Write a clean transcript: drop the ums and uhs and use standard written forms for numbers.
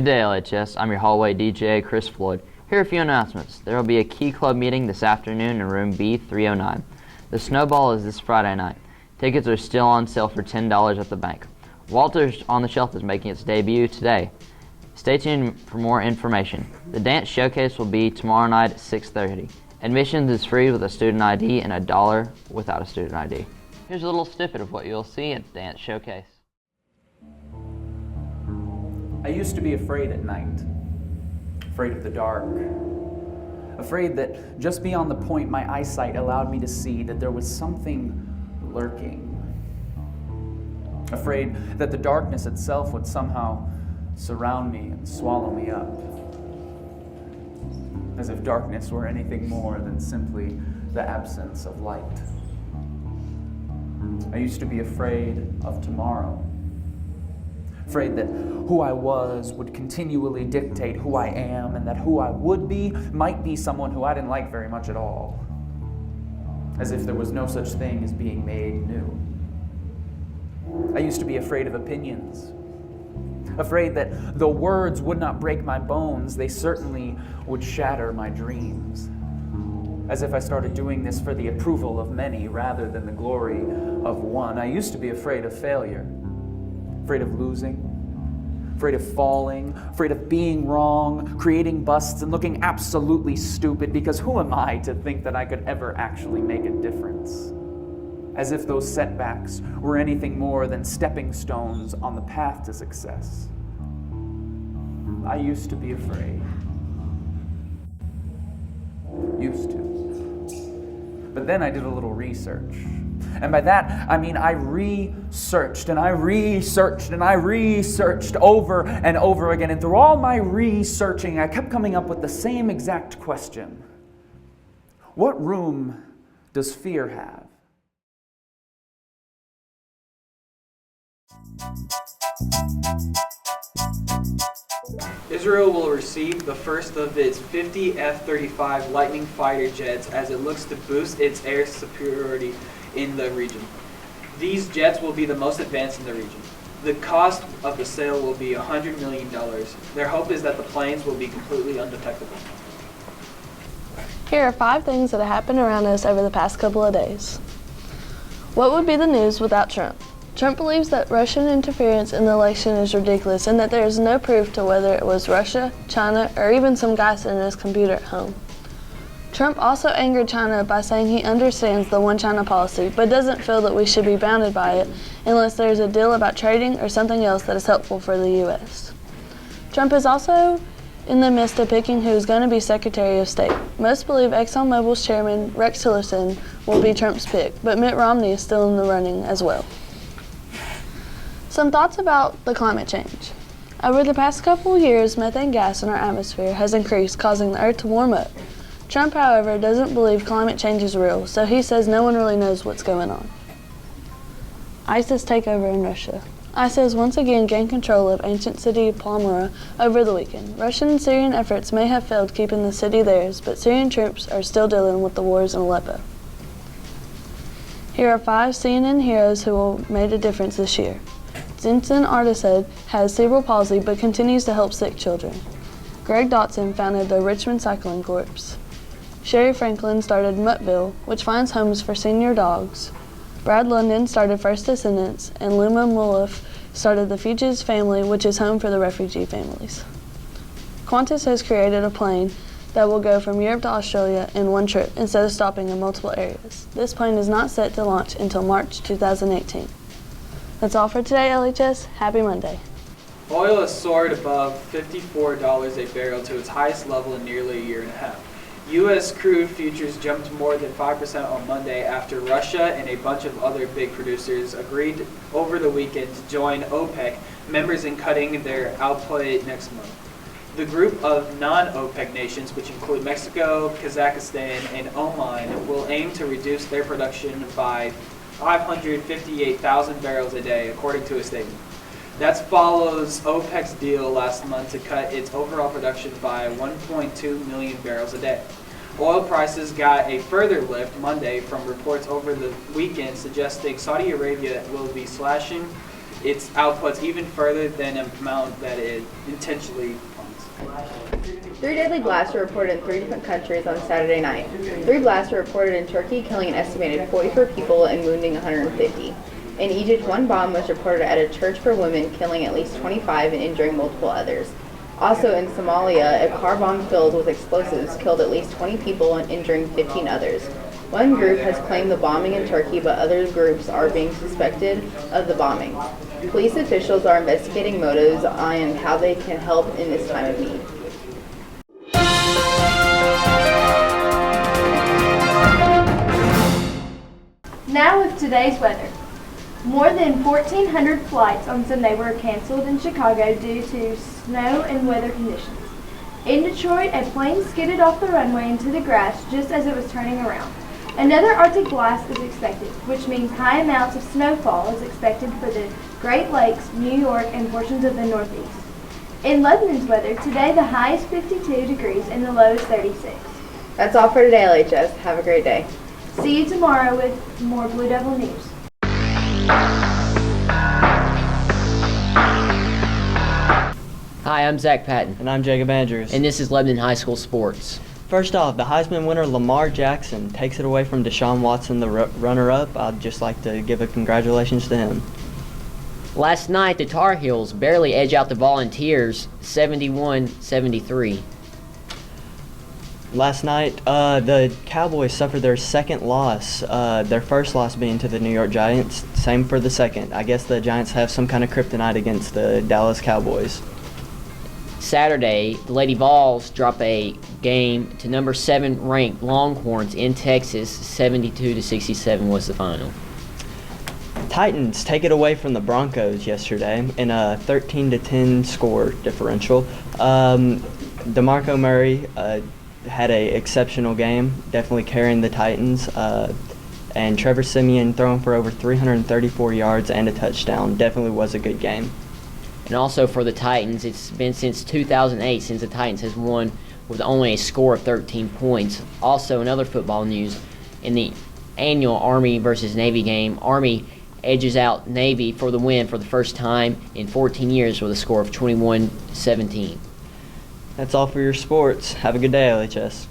Good day, LHS. I'm your hallway DJ, Chris Floyd. Here are a few announcements. There will be a Key Club meeting this afternoon in room B309. The Snowball is this Friday night. Tickets are still on sale for $10 at the bank. Walter's on the Shelf is making its debut today. Stay tuned for more information. The dance showcase will be tomorrow night at 6:30. Admissions is free with a student ID and $1 without a student ID. Here's a little snippet of what you'll see at the dance showcase. I used to be afraid at night, afraid of the dark, afraid that just beyond the point my eyesight allowed me to see that there was something lurking, afraid that the darkness itself would somehow surround me and swallow me up, as if darkness were anything more than simply the absence of light. I used to be afraid of tomorrow, afraid that who I was would continually dictate who I am, and that who I would be might be someone who I didn't like very much at all, as if there was no such thing as being made new. I used to be afraid of opinions, afraid that though words would not break my bones, they certainly would shatter my dreams, as if I started doing this for the approval of many rather than the glory of one. I used to be afraid of failure, afraid of losing, afraid of falling, afraid of being wrong, creating busts and looking absolutely stupid, because who am I to think that I could ever actually make a difference? As if those setbacks were anything more than stepping stones on the path to success. I used to be afraid. Used to. But then I did a little research. And by that, I mean I researched and I researched and I researched over and over again. And through all my researching, I kept coming up with the same exact question. What room does fear have? Israel will receive the first of its 50 F-35 Lightning fighter jets as it looks to boost its air superiority in the region. These jets will be the most advanced in the region. The cost of the sale will be $100 million. Their hope is that the planes will be completely undetectable. Here are 5 things that have happened around us over the past couple of days. What would be the news without Trump? Trump believes that Russian interference in the election is ridiculous and that there is no proof to whether it was Russia, China, or even some guy sitting in his computer at home. Trump also angered China by saying he understands the one China policy, but doesn't feel that we should be bounded by it unless there's a deal about trading or something else that is helpful for the U.S. Trump is also in the midst of picking who's going to be Secretary of State. Most believe ExxonMobil's chairman, Rex Tillerson, will be Trump's pick, but Mitt Romney is still in the running as well. Some thoughts about the climate change. Over the past couple years, methane gas in our atmosphere has increased, causing the Earth to warm up. Trump, however, doesn't believe climate change is real, so he says no one really knows what's going on. ISIS takeover in Russia. ISIS once again gained control of ancient city Palmyra over the weekend. Russian and Syrian efforts may have failed keeping the city theirs, but Syrian troops are still dealing with the wars in Aleppo. Here are 5 CNN heroes who have made a difference this year. Jensen Artised has cerebral palsy but continues to help sick children. Greg Dotson founded the Richmond Cycling Corps. Sherry Franklin started Muttville, which finds homes for senior dogs. Brad London started First Descendants, and Luma Mulliff started the Fugitives Family, which is home for the refugee families. Qantas has created a plane that will go from Europe to Australia in one trip instead of stopping in multiple areas. This plane is not set to launch until March 2018. That's all for today, LHS. Happy Monday. Oil has soared above $54 a barrel to its highest level in nearly a year and a half. U.S. crude futures jumped more than 5% on Monday after Russia and a bunch of other big producers agreed over the weekend to join OPEC members in cutting their output next month. The group of non-OPEC nations, which include Mexico, Kazakhstan, and Oman, will aim to reduce their production by 558,000 barrels a day, according to a statement. That follows OPEC's deal last month to cut its overall production by 1.2 million barrels a day. Oil prices got a further lift Monday from reports over the weekend suggesting Saudi Arabia will be slashing its outputs even further than an amount that it intentionally funds. 3 deadly blasts were reported in 3 different countries on Saturday night. 3 blasts were reported in Turkey, killing an estimated 44 people and wounding 150. In Egypt, 1 bomb was reported at a church for women, killing at least 25 and injuring multiple others. Also in Somalia, a car bomb filled with explosives killed at least 20 people and injuring 15 others. One group has claimed the bombing in Turkey, but other groups are being suspected of the bombing. Police officials are investigating motives and how they can help in this time of need. Now with today's weather. More than 1,400 flights on Sunday were canceled in Chicago due to snow and weather conditions. In Detroit, a plane skidded off the runway into the grass just as it was turning around. Another Arctic blast is expected, which means high amounts of snowfall is expected for the Great Lakes, New York, and portions of the Northeast. In Lebanon's weather, today the high is 52 degrees and the low is 36. That's all for today, LHS. Have a great day. See you tomorrow with more Blue Devil news. Hi, I'm Zach Patton, And I'm Jacob Andrews. and this is Lebanon High School Sports. First off, the Heisman winner Lamar Jackson takes it away from Deshaun Watson, the runner-up. I'd just like to give a congratulations to him. Last night, the Tar Heels barely edge out the Volunteers 71-73. Last night, the Cowboys suffered their second loss, their first loss being to the New York Giants. Same for the second. I guess the Giants have some kind of kryptonite against the Dallas Cowboys. Saturday, the Lady Vols drop a game to number 7 ranked Longhorns in Texas. 72-67 was the final. Titans take it away from the Broncos yesterday in a 13-10 score differential. DeMarco Murray had an exceptional game, definitely carrying the Titans. And Trevor Siemian throwing for over 334 yards and a touchdown. Definitely was a good game. And also for the Titans, it's been since 2008 since the Titans has won with only a score of 13 points. Also, in other football news, in the annual Army versus Navy game, Army edges out Navy for the win for the first time in 14 years with a score of 21-17. That's all for your sports. Have a good day, LHS.